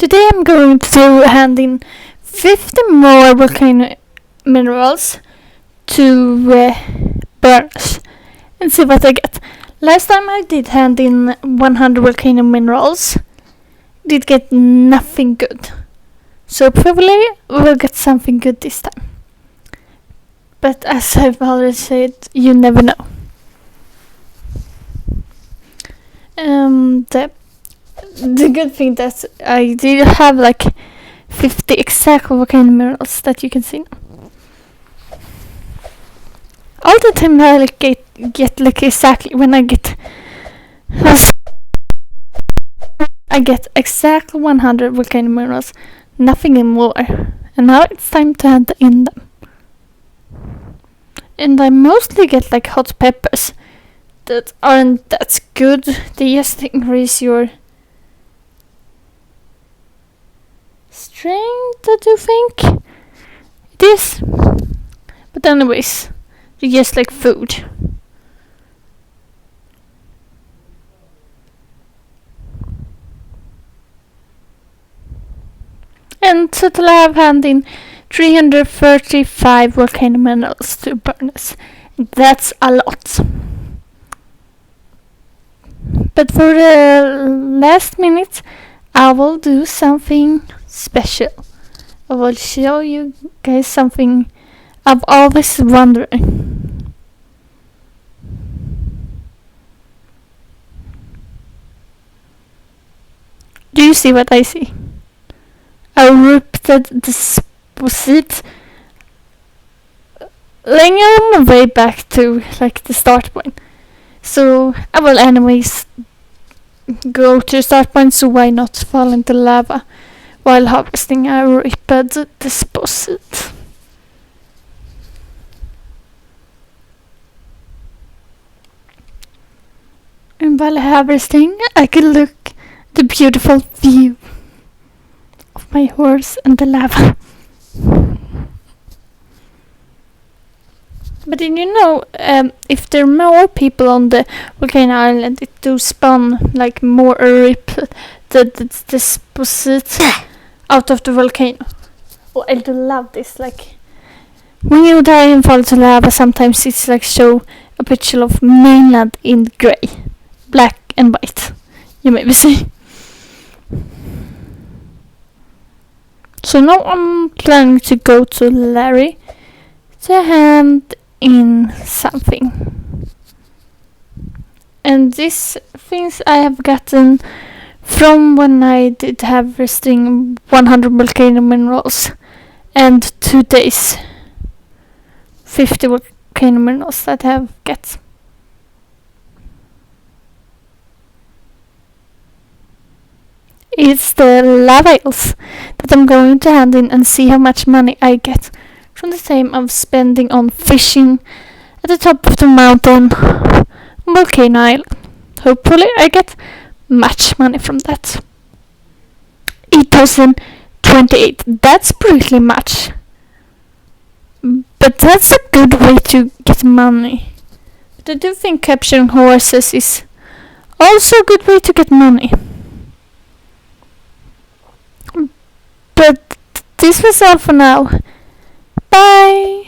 Today I'm going to hand in 50 more volcano minerals to burners and see what I get. Last time I did hand in 100 volcano minerals, did get nothing good. So probably we'll get something good this time. But as I've already said, you never know. The good thing that I did have like 50 exact volcano minerals that you can see now. All the time I like get like exactly when I get exactly 100 volcano minerals, nothing more. And now it's time to hand in them. And I mostly get like hot peppers that aren't that good. They just increase your strength, I do think it is. But anyways, they're just like food. And total I have hand in 335 volcano minerals to burners. That's a lot. But for the last minute, I will do something special. I will show you guys something I've always wondered. Do you see what I see? I ripped the deposit laying on my way back to like the start point. So I will anyways go to the start point, so why not fall into lava while harvesting a ripped deposit. And while harvesting, I can look at the beautiful view of my horse and the lava. But did you know, if there are more people on the volcano island, it do spawn like more rip the deposit out of the volcano. Oh, I do love this. Like when you die and fall to lava, sometimes it's like show a picture of mainland in grey, black and white. You maybe see. So now I'm planning to go to Larry to hand in something. And these things I have gotten from when I did harvesting 100 volcano minerals and 2 days 50 volcano minerals that I have got. It's the lava eels that I'm going to hand in and see how much money I get from the time of spending on fishing at the top of the mountain on Volcano Island. Hopefully I get much money from that. 8,028. That's pretty much. But that's a good way to get money. But I do think capturing horses is also a good way to get money. But this was all for now. Bye!